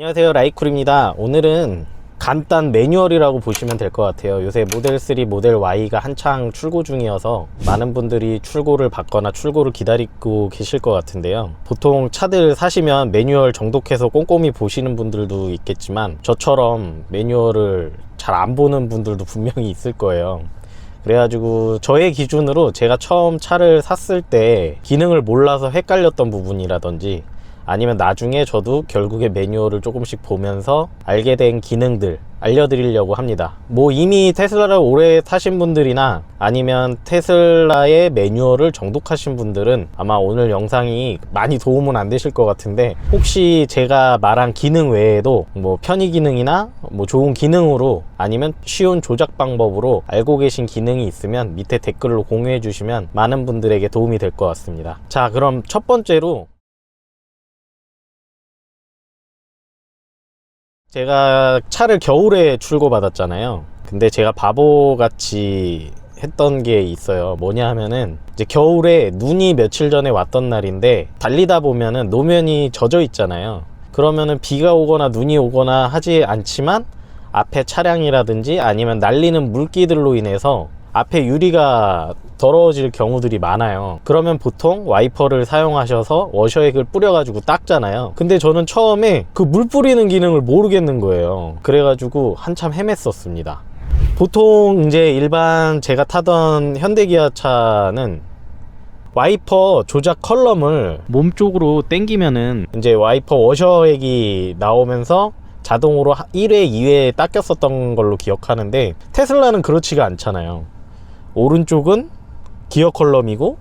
안녕하세요, 라이쿨입니다. 오늘은 간단 매뉴얼이라고 보시면 될 것 같아요. 요새 모델 3, 모델 Y가 한창 출고 중이어서 많은 분들이 출고를 받거나 출고를 기다리고 계실 것 같은데요. 보통 차들 사시면 매뉴얼 정독해서 꼼꼼히 보시는 분들도 있겠지만 저처럼 매뉴얼을 잘 안 보는 분들도 분명히 있을 거예요. 그래가지고 저의 기준으로 제가 처음 차를 샀을 때 기능을 몰라서 헷갈렸던 부분이라든지 아니면 나중에 저도 결국에 매뉴얼을 조금씩 보면서 알게 된 기능들 알려드리려고 합니다. 뭐 이미 테슬라를 오래 타신 분들이나 아니면 테슬라의 매뉴얼을 정독하신 분들은 아마 오늘 영상이 많이 도움은 안 되실 것 같은데, 혹시 제가 말한 기능 외에도 뭐 편의 기능이나 뭐 좋은 기능으로 아니면 쉬운 조작 방법으로 알고 계신 기능이 있으면 밑에 댓글로 공유해 주시면 많은 분들에게 도움이 될 것 같습니다. 자, 그럼 첫 번째로 제가 차를 겨울에 출고 받았잖아요. 근데 제가 바보같이 했던 게 있어요. 뭐냐 하면은 이제 겨울에 눈이 며칠 전에 왔던 날인데 달리다 보면은 노면이 젖어 있잖아요. 그러면은 비가 오거나 눈이 오거나 하지 않지만 앞에 차량이라든지 아니면 날리는 물기들로 인해서 앞에 유리가 더러워질 경우들이 많아요. 그러면 보통 와이퍼를 사용하셔서 워셔액을 뿌려가지고 닦잖아요. 근데 저는 처음에 그 물 뿌리는 기능을 모르겠는 거예요. 그래가지고 한참 헤맸었습니다. 보통 이제 일반 제가 타던 현대기아 차는 와이퍼 조작 컬럼을 몸쪽으로 당기면은 이제 와이퍼 워셔액이 나오면서 자동으로 1회, 2회 닦였었던 걸로 기억하는데, 테슬라는 그렇지가 않잖아요. 오른쪽은 기어 컬럼이고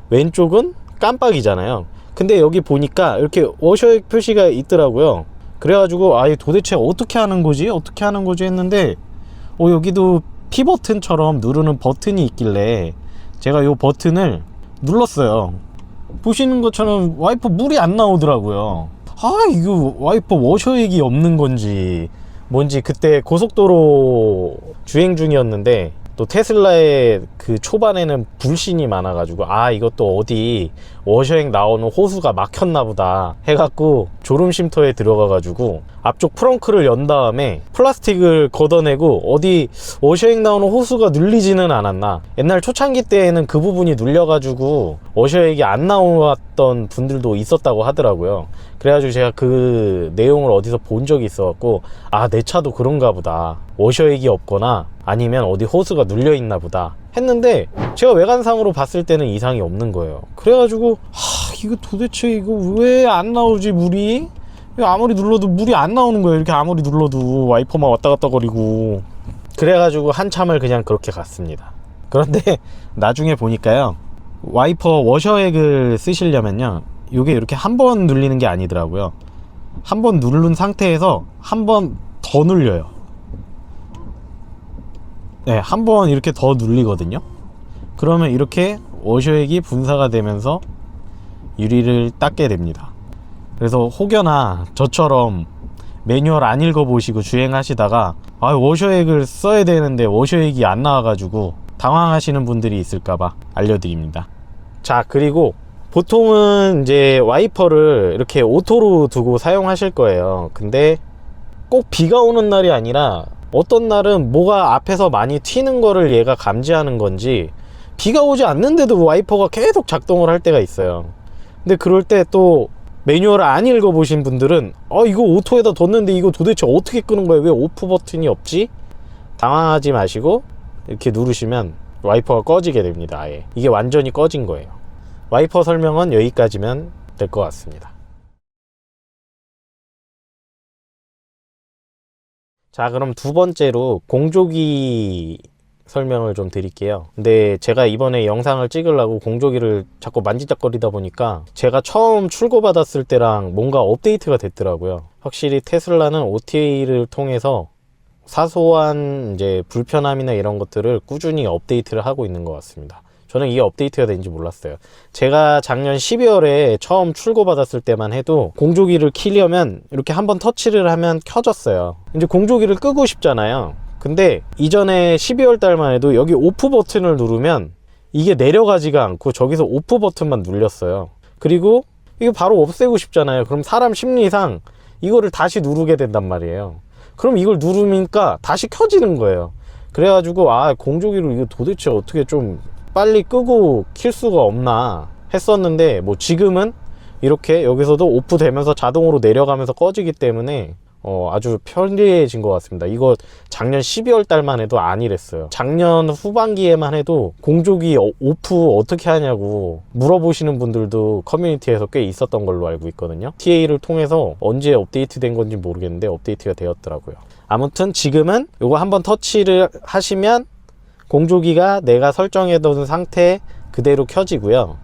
왼쪽은 깜빡이잖아요. 근데 여기 보니까 이렇게 워셔액 표시가 있더라고요. 그래가지고 아, 도대체 어떻게 하는 거지? 어떻게 하는 거지? 했는데 여기도 P 버튼처럼 누르는 버튼이 있길래 제가 이 버튼을 눌렀어요. 보시는 것처럼 와이퍼 물이 안 나오더라고요. 아, 이거 와이퍼 워셔액이 없는 건지 뭔지. 그때 고속도로 주행 중이었는데 또 테슬라의 그 초반에는 불신이 많아가지고 아, 이것도 어디 워셔액 나오는 호수가 막혔나 보다 해갖고 졸음 쉼터에 들어가가지고 앞쪽 프렁크를 연 다음에 플라스틱을 걷어내고 어디 워셔액 나오는 호수가 눌리지는 않았나. 옛날 초창기 때에는 그 부분이 눌려가지고 워셔액이 안 나왔던 분들도 있었다고 하더라고요. 그래가지고 제가 그 내용을 어디서 본 적이 있어갖고 아, 내 차도 그런가 보다, 워셔액이 없거나 아니면 어디 호수가 눌려 있나 보다 했는데, 제가 외관상으로 봤을 때는 이상이 없는 거예요. 그래가지고 이거 도대체 이거 왜 안 나오지 물이? 아무리 눌러도 물이 안 나오는 거예요. 이렇게 아무리 눌러도 와이퍼만 왔다 갔다 거리고. 그래가지고 한참을 그냥 그렇게 갔습니다. 그런데 나중에 보니까요, 와이퍼 워셔액을 쓰시려면요, 이게 이렇게 한 번 눌리는 게 아니더라고요. 한 번 누른 상태에서 한 번 더 눌려요. 네, 한 번 이렇게 더 눌리거든요. 그러면 이렇게 워셔액이 분사가 되면서 유리를 닦게 됩니다. 그래서 혹여나 저처럼 매뉴얼 안 읽어보시고 주행하시다가 아, 워셔액을 써야 되는데 워셔액이 안 나와가지고 당황하시는 분들이 있을까봐 알려드립니다. 자, 그리고 보통은 이제 와이퍼를 이렇게 오토로 두고 사용하실 거예요. 근데 꼭 비가 오는 날이 아니라 어떤 날은 뭐가 앞에서 많이 튀는 거를 얘가 감지하는 건지 비가 오지 않는데도 와이퍼가 계속 작동을 할 때가 있어요. 근데 그럴 때 또 매뉴얼을 안 읽어보신 분들은 이거 오토에다 뒀는데 이거 도대체 어떻게 끄는 거야? 왜 오프 버튼이 없지? 당황하지 마시고 이렇게 누르시면 와이퍼가 꺼지게 됩니다. 아예 이게 완전히 꺼진 거예요. 와이퍼 설명은 여기까지면 될 것 같습니다. 자, 그럼 두 번째로 공조기 설명을 좀 드릴게요. 근데 제가 이번에 영상을 찍으려고 공조기를 자꾸 만지작거리다 보니까 제가 처음 출고 받았을 때랑 뭔가 업데이트가 됐더라고요. 확실히 테슬라는 OTA를 통해서 사소한 이제 불편함이나 이런 것들을 꾸준히 업데이트를 하고 있는 것 같습니다. 저는 이게 업데이트가 된지 몰랐어요. 제가 작년 12월에 처음 출고 받았을 때만 해도 공조기를 키려면 이렇게 한번 터치를 하면 켜졌어요. 이제 공조기를 끄고 싶잖아요. 근데 이전에 12월 달만 해도 여기 오프 버튼을 누르면 이게 내려가지가 않고 저기서 오프 버튼만 눌렸어요. 그리고 이거 바로 없애고 싶잖아요. 그럼 사람 심리상 이거를 다시 누르게 된단 말이에요. 그럼 이걸 누르니까 다시 켜지는 거예요. 그래가지고 공조기로 이거 도대체 어떻게 좀 빨리 끄고 킬 수가 없나 했었는데, 뭐 지금은 이렇게 여기서도 오프 되면서 자동으로 내려가면서 꺼지기 때문에 아주 편리해진 것 같습니다. 이거 작년 12월 달만 해도 안 이랬어요. 작년 후반기에만 해도 공조기 오프 어떻게 하냐고 물어보시는 분들도 커뮤니티에서 꽤 있었던 걸로 알고 있거든요. TA를 통해서 언제 업데이트 된 건지 모르겠는데 업데이트가 되었더라고요. 아무튼 지금은 요거 한번 터치를 하시면 공조기가 내가 설정해둔 상태 그대로 켜지고요.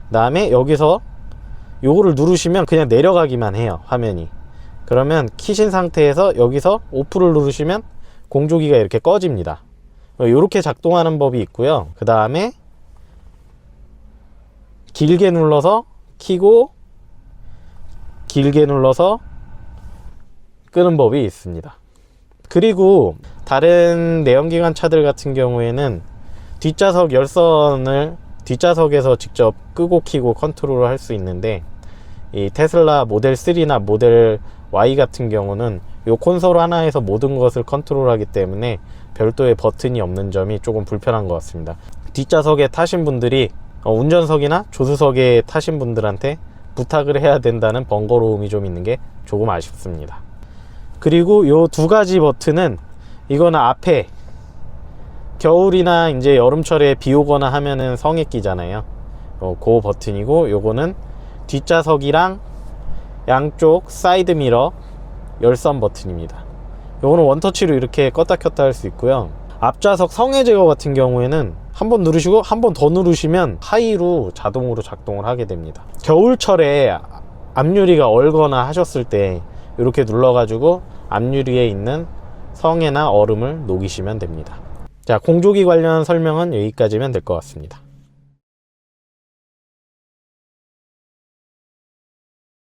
그 다음에 여기서 요거를 누르시면 그냥 내려가기만 해요, 화면이. 그러면 키신 상태에서 여기서 오프를 누르시면 공조기가 이렇게 꺼집니다. 이렇게 작동하는 법이 있고요. 그 다음에 길게 눌러서 켜고 길게 눌러서 끄는 법이 있습니다. 그리고 다른 내연기관 차들 같은 경우에는 뒷좌석 열선을 뒷좌석에서 직접 끄고 켜고 컨트롤을 할 수 있는데, 이 테슬라 모델 3나 모델 Y 같은 경우는 이 콘솔 하나에서 모든 것을 컨트롤하기 때문에 별도의 버튼이 없는 점이 조금 불편한 것 같습니다. 뒷좌석에 타신 분들이 운전석이나 조수석에 타신 분들한테 부탁을 해야 된다는 번거로움이 좀 있는 게 조금 아쉽습니다. 그리고 요 두 가지 버튼은, 이거는 앞에 겨울이나 이제 여름철에 비 오거나 하면은 성에 끼잖아요. 그 버튼이고, 요거는 뒷좌석이랑 양쪽 사이드 미러 열선 버튼입니다. 요거는 원터치로 이렇게 껐다 켰다 할 수 있고요. 앞좌석 성에 제거 같은 경우에는 한번 누르시고 한 번 더 누르시면 하이로 자동으로 작동을 하게 됩니다. 겨울철에 앞유리가 얼거나 하셨을 때 이렇게 눌러가지고 앞유리에 있는 성에나 얼음을 녹이시면 됩니다. 자, 공조기 관련 설명은 여기까지면 될 것 같습니다.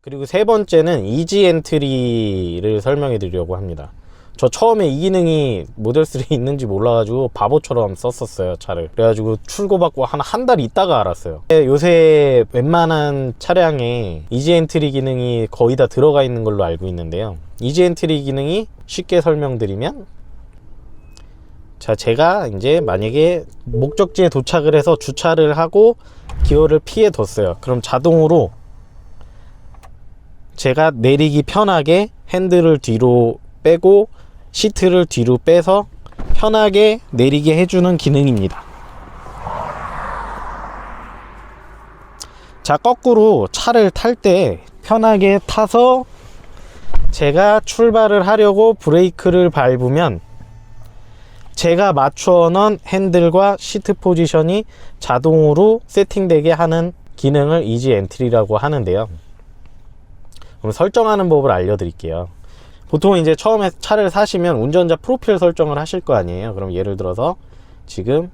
그리고 세 번째는 이지 엔트리를 설명해 드리려고 합니다. 저 처음에 이 기능이 모델 3에 있는지 몰라가지고 바보처럼 썼었어요, 차를. 그래가지고 출고받고 한 달 있다가 알았어요. 요새 웬만한 차량에 이지 엔트리 기능이 거의 다 들어가 있는 걸로 알고 있는데요. 이지 엔트리 기능이 쉽게 설명드리면, 자, 제가 이제 만약에 목적지에 도착을 해서 주차를 하고 기어를 피해 뒀어요. 그럼 자동으로 제가 내리기 편하게 핸들을 뒤로 빼고 시트를 뒤로 빼서 편하게 내리게 해주는 기능입니다. 자, 거꾸로 차를 탈 때 편하게 타서 제가 출발을 하려고 브레이크를 밟으면 제가 맞춰 놓은 핸들과 시트 포지션이 자동으로 세팅되게 하는 기능을 이지 엔트리라고 하는데요. 그럼 설정하는 법을 알려드릴게요. 보통 이제 처음에 차를 사시면 운전자 프로필 설정을 하실 거 아니에요. 그럼 예를 들어서 지금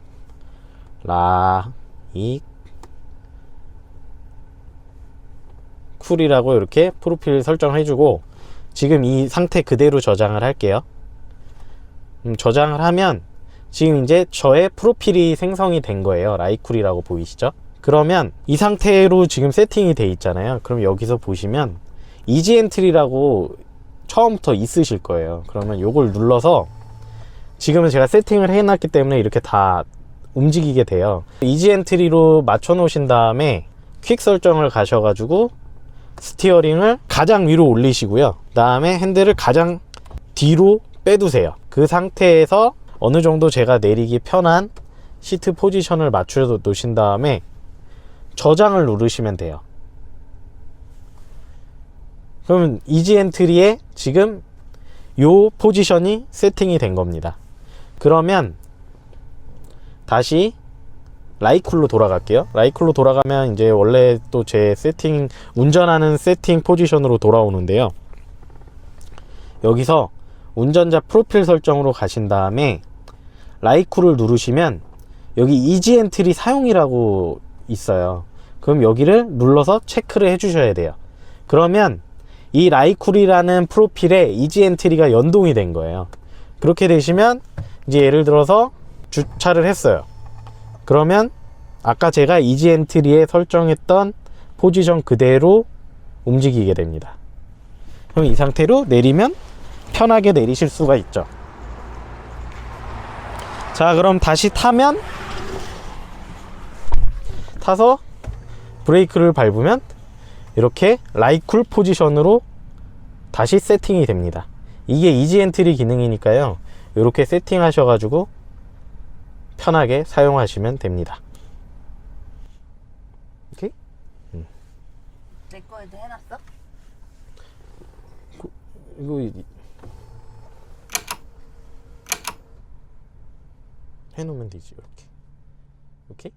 쿨이라고 이렇게 프로필 설정을 해주고, 지금 이 상태 그대로 저장을 할게요. 저장을 하면 지금 이제 저의 프로필이 생성이 된 거예요. 라이쿨이라고 보이시죠? 그러면 이 상태로 지금 세팅이 돼 있잖아요. 그럼 여기서 보시면 이지 엔트리라고 처음부터 있으실 거예요. 그러면 요걸 눌러서, 지금은 제가 세팅을 해놨기 때문에 이렇게 다 움직이게 돼요. 이지 엔트리로 맞춰 놓으신 다음에 퀵 설정을 가셔가지고 스티어링을 가장 위로 올리시고요. 그 다음에 핸들을 가장 뒤로 빼두세요. 그 상태에서 어느 정도 제가 내리기 편한 시트 포지션을 맞춰 놓으신 다음에 저장을 누르시면 돼요. 그러면 이지 엔트리에 지금 요 포지션이 세팅이 된 겁니다. 그러면 다시 라이쿨로 돌아갈게요. 라이쿨로 돌아가면 이제 원래 또 제 세팅, 운전하는 세팅 포지션으로 돌아오는데요. 여기서 운전자 프로필 설정으로 가신 다음에 라이쿨을 누르시면 여기 이지 엔트리 사용이라고 있어요. 그럼 여기를 눌러서 체크를 해 주셔야 돼요. 그러면 이 라이쿨이라는 프로필에 이지 엔트리가 연동이 된 거예요. 그렇게 되시면 이제 예를 들어서 주차를 했어요. 그러면 아까 제가 이지 엔트리에 설정했던 포지션 그대로 움직이게 됩니다. 그럼 이 상태로 내리면 편하게 내리실 수가 있죠. 자, 그럼 다시 타면, 타서 브레이크를 밟으면 이렇게 라이쿨 포지션으로 다시 세팅이 됩니다. 이게 이지 엔트리 기능이니까요, 이렇게 세팅 하셔가지고 편하게 사용하시면 됩니다. 오케이? 내 거에도 해놨어? 이거 해놓으면 되지. 이렇게. 오케이?